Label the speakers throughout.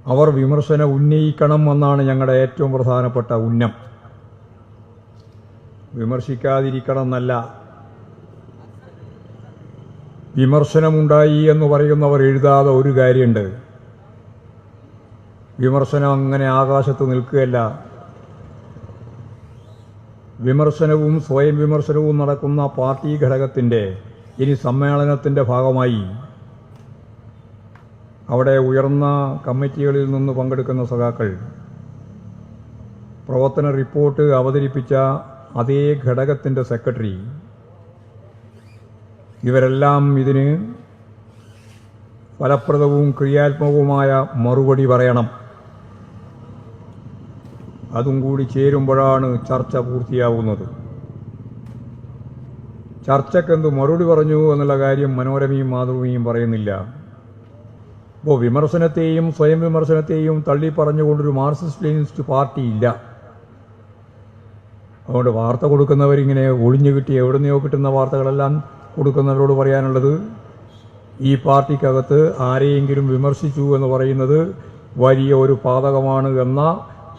Speaker 1: അവർ വിമർശനം ഉന്നയിക്കണം എന്നാണ് ഞങ്ങളുടെ ഏറ്റവും പ്രധാനപ്പെട്ട ഉന്നം. വിമർശിക്കാതിരിക്കണം എന്നല്ല. വിമർശനമുണ്ടായി എന്ന് പറയുന്നവർ എഴുതാതെ ഒരു കാര്യമുണ്ട്. വിമർശനം അങ്ങനെ ആകാശത്ത് നിൽക്കുകയല്ല. വിമർശനവും സ്വയം വിമർശനവും നടക്കുന്ന പാർട്ടി ഘടകത്തിൻ്റെ ഇനി സമ്മേളനത്തിൻ്റെ ഭാഗമായി അവിടെ ഉയർന്ന കമ്മിറ്റികളിൽ നിന്ന് പങ്കെടുക്കുന്ന സഖാക്കൾ പ്രവർത്തന റിപ്പോർട്ട് അവതരിപ്പിച്ച അതേ ഘടകത്തിൻ്റെ സെക്രട്ടറി ഇവരെല്ലാം ഇതിന് ഫലപ്രദവും ക്രിയാത്മകവുമായ മറുപടി പറയണം. അതും കൂടി ചേരുമ്പോഴാണ് ചർച്ച പൂർത്തിയാവുന്നത്. ചർച്ചക്കെന്ത് മറുപടി പറഞ്ഞു എന്നുള്ള കാര്യം മനോരമയും മാതൃഭൂമിയും പറയുന്നില്ല. അപ്പോൾ വിമർശനത്തെയും സ്വയം വിമർശനത്തെയും തള്ളി പറഞ്ഞുകൊണ്ടൊരു മാർക്സിസ്റ്റ് ലെനിനിസ്റ്റ് പാർട്ടി ഇല്ല. അതുകൊണ്ട് വാർത്ത കൊടുക്കുന്നവരിങ്ങനെ ഒളിഞ്ഞു കിട്ടി എവിടുന്നോ കിട്ടുന്ന വാർത്തകളെല്ലാം കൊടുക്കുന്നവരോട് പറയാനുള്ളത്, ഈ പാർട്ടിക്കകത്ത് ആരെയെങ്കിലും വിമർശിച്ചു എന്ന് പറയുന്നത് വലിയ ഒരു പാതകമാണ് എന്ന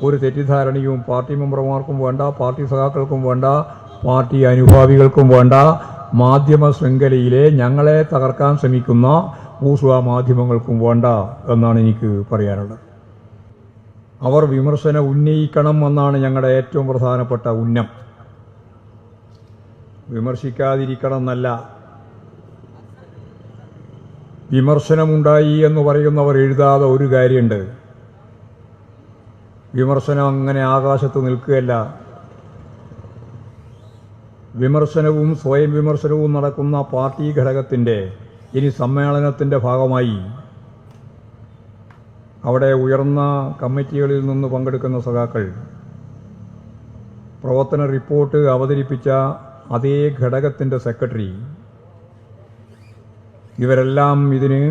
Speaker 1: ഒരു തെറ്റിദ്ധാരണയും പാർട്ടി മെമ്പർമാർക്കും വേണ്ട, പാർട്ടി സഖാക്കൾക്കും വേണ്ട, പാർട്ടി അനുഭാവികൾക്കും വേണ്ട, മാധ്യമ ശൃംഖലയിലെ ഞങ്ങളെ തകർക്കാൻ ശ്രമിക്കുന്ന ബൂർഷ്വാ മാധ്യമങ്ങൾക്കും വേണ്ട എന്നാണ് എനിക്ക് പറയാനുള്ളത്. അവർ വിമർശനം ഉന്നയിക്കണം എന്നാണ് ഞങ്ങളുടെ ഏറ്റവും പ്രധാനപ്പെട്ട ഉന്നം. വിമർശിക്കാതിരിക്കണം എന്നല്ല. വിമർശനമുണ്ടായി എന്ന് പറയുന്നവർ എഴുതാതെ ഒരു കാര്യമുണ്ട്. വിമർശനം അങ്ങനെ ആകാശത്ത് നിൽക്കുകയല്ല. വിമർശനവും സ്വയം വിമർശനവും നടക്കുന്ന പാർട്ടി ഘടകത്തിൻ്റെ ഇനി സമ്മേളനത്തിൻ്റെ ഭാഗമായി അവിടെ ഉയർന്ന കമ്മിറ്റികളിൽ നിന്ന് പങ്കെടുക്കുന്ന സഖാക്കൾ പ്രവർത്തന റിപ്പോർട്ട് അവതരിപ്പിച്ച അതേ ഘടകത്തിൻ്റെ സെക്രട്ടറി ഇവരെല്ലാം ഇതിന്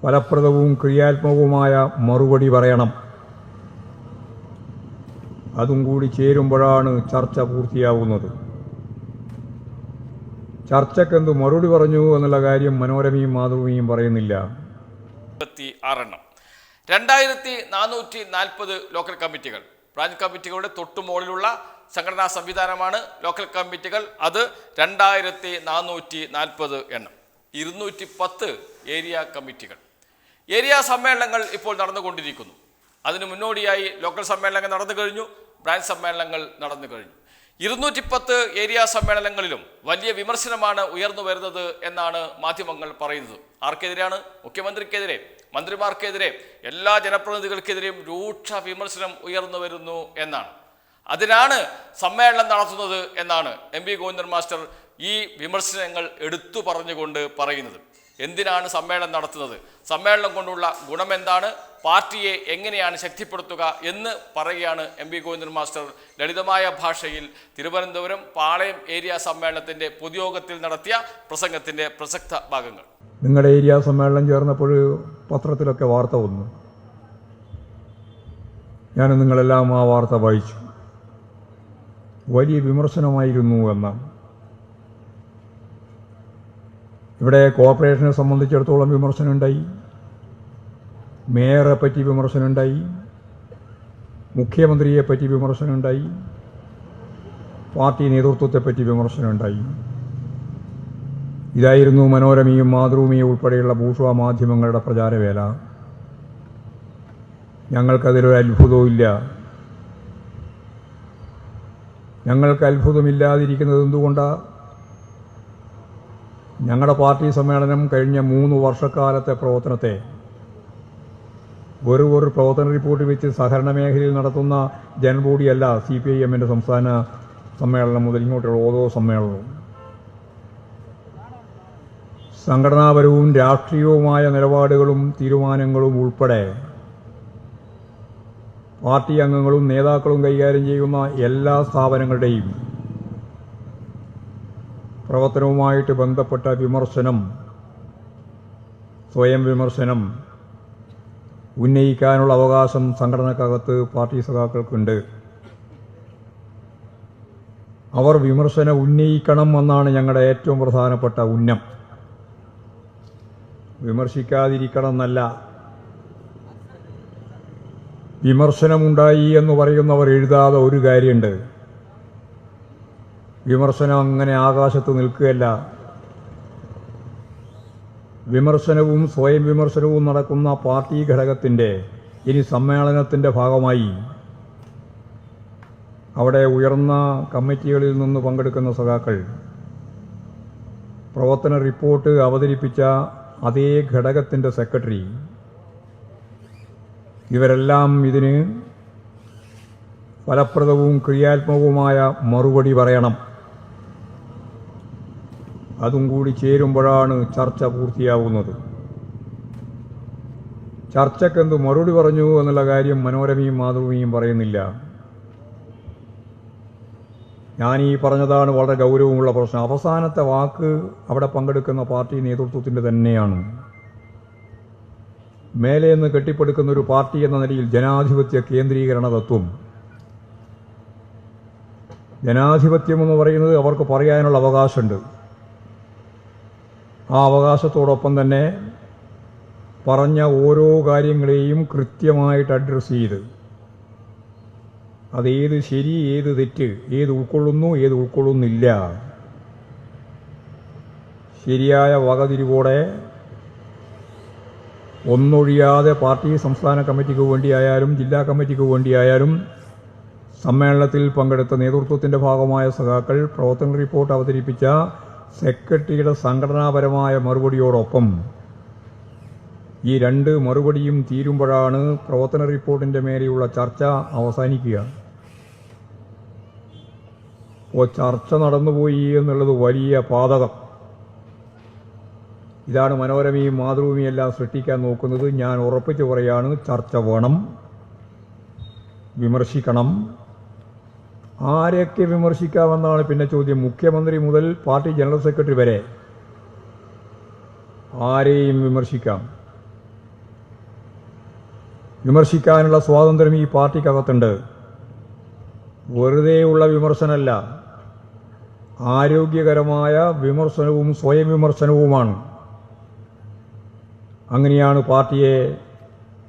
Speaker 1: ഫലപ്രദവും ക്രിയാത്മകവുമായ മറുപടി പറയണം. അതും കൂടി ചേരുമ്പോഴാണ് ചർച്ച പൂർത്തിയാവുന്നത്. ചർച്ചക്കെന്ത് മറുപടി പറഞ്ഞു എന്നുള്ള കാര്യം മനോരമയും മാതൃഭൂമിയും പറയുന്നില്ല.
Speaker 2: 2440 ലോക്കൽ കമ്മിറ്റികൾ, ബ്രാഞ്ച് കമ്മിറ്റികളുടെ തൊട്ടുമുകളിലുള്ള സംഘടനാ സംവിധാനമാണ് ലോക്കൽ കമ്മിറ്റികൾ. അത് 2440 എണ്ണം. 210 ഏരിയ കമ്മിറ്റികൾ. ഏരിയ സമ്മേളനങ്ങൾ ഇപ്പോൾ നടന്നുകൊണ്ടിരിക്കുന്നു. അതിനു മുന്നോടിയായി ലോക്കൽ സമ്മേളനങ്ങൾ നടന്നു കഴിഞ്ഞു, ബ്രാഞ്ച് സമ്മേളനങ്ങൾ നടന്നു കഴിഞ്ഞു. 210 ഏരിയ സമ്മേളനങ്ങളിലും വലിയ വിമർശനമാണ് ഉയർന്നു വരുന്നത് എന്നാണ് മാധ്യമങ്ങൾ പറയുന്നത്. ആർക്കെതിരെയാണ്? മുഖ്യമന്ത്രിക്കെതിരെ, മന്ത്രിമാർക്കെതിരെ, എല്ലാ ജനപ്രതിനിധികൾക്കെതിരെയും രൂക്ഷ വിമർശനം ഉയർന്നു വരുന്നു എന്നാണ്. അതിനാണ് സമ്മേളനം നടത്തുന്നത് എന്നാണ് MP ഗോവിന്ദൻ മാസ്റ്റർ ഈ വിമർശനങ്ങൾ എടുത്തു പറഞ്ഞുകൊണ്ട് പറയുന്നത്. എന്തിനാണ് സമ്മേളനം നടത്തുന്നത്? സമ്മേളനം കൊണ്ടുള്ള ഗുണമെന്താണ്? പാർട്ടിയെ എങ്ങനെയാണ് ശക്തിപ്പെടുത്തുക എന്ന് പറയുകയാണ് MP ഗോവിന്ദൻ മാസ്റ്റർ ലളിതമായ ഭാഷയിൽ തിരുവനന്തപുരം പാളയം ഏരിയ സമ്മേളനത്തിൻ്റെ പൊതുയോഗത്തിൽ നടത്തിയ പ്രസംഗത്തിൻ്റെ പ്രസക്ത ഭാഗങ്ങൾ.
Speaker 1: നിങ്ങളുടെ ഏരിയ സമ്മേളനം ചേർന്നപ്പോൾ പത്രത്തിലൊക്കെ വാർത്ത വന്നു. ഞാൻ നിങ്ങളെല്ലാം ആ വാർത്ത വായിച്ചു. വലിയ വിമർശനമായിരുന്നു എന്നാണ്. ഇവിടെ കോർപ്പറേഷനെ സംബന്ധിച്ചിടത്തോളം വിമർശനമുണ്ടായി, മേയറെ പറ്റി വിമർശനമുണ്ടായി, മുഖ്യമന്ത്രിയെ പറ്റി വിമർശനമുണ്ടായി, പാർട്ടി നേതൃത്വത്തെപ്പറ്റി വിമർശനമുണ്ടായി. ഇതായിരുന്നു മനോരമയും മാതൃഭൂമിയും ഉൾപ്പെടെയുള്ള ബൂർഷ്വാ മാധ്യമങ്ങളുടെ പ്രചാരവേല. ഞങ്ങൾക്കതിലൊരു അത്ഭുതവും ഇല്ല. ഞങ്ങൾക്ക് അത്ഭുതമില്ലാതിരിക്കുന്നത് എന്തുകൊണ്ടാണ്? ഞങ്ങളുടെ പാർട്ടി സമ്മേളനം കഴിഞ്ഞ 3 വർഷക്കാലത്തെ പ്രവർത്തനത്തെ ഒരു പ്രവർത്തന റിപ്പോർട്ട് വെച്ച് സഹകരണ മേഖലയിൽ നടത്തുന്ന ജനറൽ ബോഡിയല്ല CPIM-ൻ്റെ സംസ്ഥാന സമ്മേളനം മുതൽ ഇങ്ങോട്ടുള്ള ഓരോ സമ്മേളനവും. സംഘടനാപരവും രാഷ്ട്രീയവുമായ നിലപാടുകളും തീരുമാനങ്ങളും ഉൾപ്പെടെ പാർട്ടി അംഗങ്ങളും നേതാക്കളും കൈകാര്യം ചെയ്യുന്ന എല്ലാ സ്ഥാപനങ്ങളുടെയും പ്രവർത്തനവുമായിട്ട് ബന്ധപ്പെട്ട വിമർശനം, സ്വയം വിമർശനം ഉന്നയിക്കാനുള്ള അവകാശം സംഘടനക്കകത്ത് പാർട്ടി സഖാക്കൾക്കുണ്ട്. അവർ വിമർശനം ഉന്നയിക്കണം എന്നാണ് ഞങ്ങളുടെ ഏറ്റവും പ്രധാനപ്പെട്ട ഉന്നം. വിമർശിക്കാതിരിക്കണം എന്നല്ല. വിമർശനമുണ്ടായി എന്ന് പറയുന്നവർ എഴുതാതെ ഒരു കാര്യമുണ്ട്. വിമർശനം അങ്ങനെ ആകാശത്ത് നിൽക്കുകയല്ല. വിമർശനവും സ്വയം വിമർശനവും നടക്കുന്ന പാർട്ടി ഘടകത്തിൻ്റെ ഇനി സമ്മേളനത്തിൻ്റെ ഭാഗമായി അവിടെ ഉയർന്ന കമ്മിറ്റികളിൽ നിന്ന് പങ്കെടുക്കുന്ന സഖാക്കൾ പ്രവർത്തന റിപ്പോർട്ട് അവതരിപ്പിച്ച അതേ ഘടകത്തിൻ്റെ സെക്രട്ടറി ഇവരെല്ലാം ഇതിന് ഫലപ്രദവും ക്രിയാത്മകവുമായ മറുപടി പറയണം. അതും കൂടി ചേരുമ്പോഴാണ് ചർച്ച പൂർത്തിയാവുന്നത്. ചർച്ചക്കെന്ത് മറുപടി പറഞ്ഞു എന്നുള്ള കാര്യം മനോരമയും മാതൃഭൂമിയും പറയുന്നില്ല. ഞാനീ പറഞ്ഞതാണ് വളരെ ഗൗരവമുള്ള പ്രശ്നം. അവസാനത്തെ വാക്ക് അവിടെ പങ്കെടുക്കുന്ന പാർട്ടി നേതൃത്വത്തിൻ്റെ തന്നെയാണ്. മേലെ നിന്ന് കെട്ടിപ്പടുക്കുന്ന ഒരു പാർട്ടി എന്ന നിലയിൽ ജനാധിപത്യ കേന്ദ്രീകരണ തത്വം, ജനാധിപത്യം എന്ന് പറയുന്നത് അവർക്ക് പറയാനുള്ള അവകാശമുണ്ട്. ആ അവകാശത്തോടൊപ്പം തന്നെ പറഞ്ഞ ഓരോ കാര്യങ്ങളെയും കൃത്യമായിട്ട് അഡ്രസ്സ് ചെയ്ത് അതേത് ശരി, ഏത് തെറ്റ്, ഏത് ഉൾക്കൊള്ളുന്നു, ഏത് ഉൾക്കൊള്ളുന്നില്ല, ശരിയായ വകതിരിവോടെ ഒന്നൊഴിയാതെ പാർട്ടി സംസ്ഥാന കമ്മിറ്റിക്ക് വേണ്ടിയായാലും ജില്ലാ കമ്മിറ്റിക്ക് വേണ്ടിയായാലും സമ്മേളനത്തിൽ പങ്കെടുത്ത നേതൃത്വത്തിൻ്റെ ഭാഗമായ സഖാക്കൾ പ്രവർത്തന റിപ്പോർട്ട് അവതരിപ്പിച്ച സെക്രട്ടറിയുടെ സംഘടനാപരമായ മറുപടിയോടൊപ്പം ഈ രണ്ട് മറുപടിയും തീരുമ്പോഴാണ് പ്രവർത്തന റിപ്പോർട്ടിൻ്റെ മേലെയുള്ള ചർച്ച അവസാനിക്കുക. അപ്പോൾ ചർച്ച നടന്നുപോയി എന്നുള്ളത് വലിയ പാതകം. ഇതാണ് മനോരമയും മാതൃഭൂമിയും എല്ലാം സൃഷ്ടിക്കാൻ നോക്കുന്നത്. ഞാൻ ഉറപ്പിച്ചു പറയാണ്, ചർച്ച വേണം, വിമർശിക്കണം. ആരെയൊക്കെ വിമർശിക്കാമെന്നാണ് പിന്നെ ചോദ്യം. മുഖ്യമന്ത്രി മുതൽ പാർട്ടി ജനറൽ സെക്രട്ടറി വരെ ആരെയും വിമർശിക്കാം. വിമർശിക്കാനുള്ള സ്വാതന്ത്ര്യം ഈ പാർട്ടിക്കകത്തുണ്ട്. വെറുതെയുള്ള വിമർശനമല്ല, ആരോഗ്യകരമായ വിമർശനവും സ്വയം വിമർശനവുമാണ്. അങ്ങനെയാണ് പാർട്ടിയെ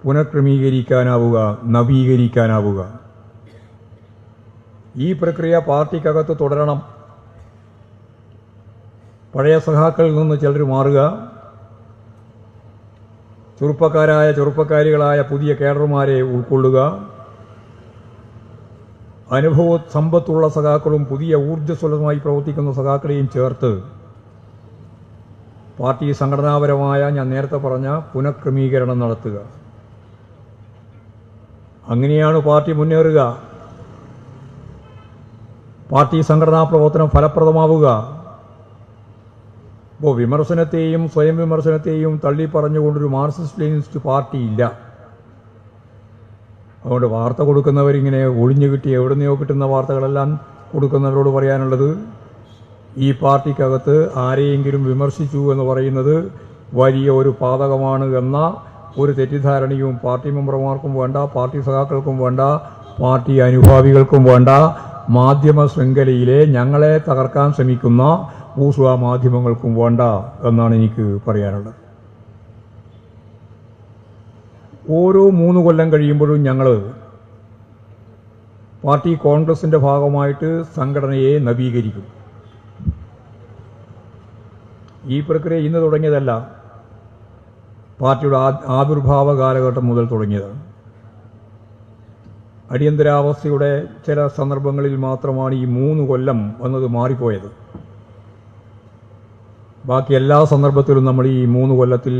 Speaker 1: പുനഃക്രമീകരിക്കാനാവുക, നവീകരിക്കാനാവുക. ഈ പ്രക്രിയ പാർട്ടിക്കകത്ത് തുടരണം. പഴയ സഖാക്കളിൽ നിന്ന് ചിലർ മാറുക, ചെറുപ്പക്കാരികളായ പുതിയ കേഡർമാരെ ഉൾക്കൊള്ളുക, അനുഭവ സമ്പത്തുള്ള സഖാക്കളും പുതിയ ഊർജ്ജസ്വലമായി പ്രവർത്തിക്കുന്ന സഖാക്കളെയും ചേർത്ത് പാർട്ടി സംഘടനാപരമായ, ഞാൻ നേരത്തെ പറഞ്ഞ പുനഃക്രമീകരണം നടത്തുക. അങ്ങനെയാണ് പാർട്ടി മുന്നേറുക, പാർട്ടി സംഘടനാ പ്രവർത്തനം ഫലപ്രദമാവുക. അപ്പോൾ വിമർശനത്തെയും സ്വയം വിമർശനത്തെയും തള്ളിപ്പറഞ്ഞുകൊണ്ടൊരു മാർക്സിസ്റ്റ് ലെനിനിസ്റ്റ് പാർട്ടിയില്ല. അതുകൊണ്ട് വാർത്ത കൊടുക്കുന്നവരിങ്ങനെ ഒഴിഞ്ഞു കിട്ടി എവിടുന്നോ കിട്ടുന്ന വാർത്തകളെല്ലാം കൊടുക്കുന്നവരോട് പറയാനുള്ളത്, ഈ പാർട്ടിക്കകത്ത് ആരെയെങ്കിലും വിമർശിച്ചു എന്ന് പറയുന്നത് വലിയ ഒരു പാതകമാണ് എന്ന ഒരു തെറ്റിദ്ധാരണയും പാർട്ടി മെമ്പർമാർക്കും വേണ്ട, പാർട്ടി സഖാക്കൾക്കും വേണ്ട, പാർട്ടി അനുഭാവികൾക്കും വേണ്ട, മാധ്യമ ശൃംഖലയിലെ ഞങ്ങളെ തകർക്കാൻ ശ്രമിക്കുന്ന ബൂർഷ്വാ മാധ്യമങ്ങൾക്കും വേണ്ട എന്നാണ് എനിക്ക് പറയാനുള്ളത്. ഓരോ 3 കൊല്ലം കഴിയുമ്പോഴും ഞങ്ങൾ പാർട്ടി കോൺഗ്രസിൻ്റെ ഭാഗമായിട്ട് സംഘടനയെ നവീകരിക്കും. ഈ പ്രക്രിയ ഇന്ന് തുടങ്ങിയതല്ല, പാർട്ടിയുടെ ആവിർഭാവ കാലഘട്ടം മുതൽ തുടങ്ങിയതാണ്. അടിയന്തരാവസ്ഥയുടെ ചില സന്ദർഭങ്ങളിൽ മാത്രമാണ് ഈ 3 കൊല്ലം എന്നത് മാറിപ്പോയത്. ബാക്കി എല്ലാ സന്ദർഭത്തിലും നമ്മൾ ഈ 3 കൊല്ലത്തിൽ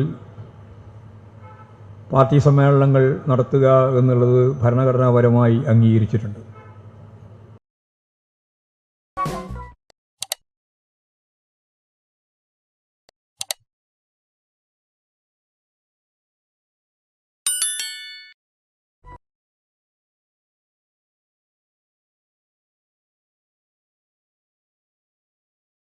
Speaker 1: പാർട്ടി സമ്മേളനങ്ങൾ നടത്തുക എന്നുള്ളത് ഭരണഘടനാപരമായി അംഗീകരിച്ചിട്ടുണ്ട്.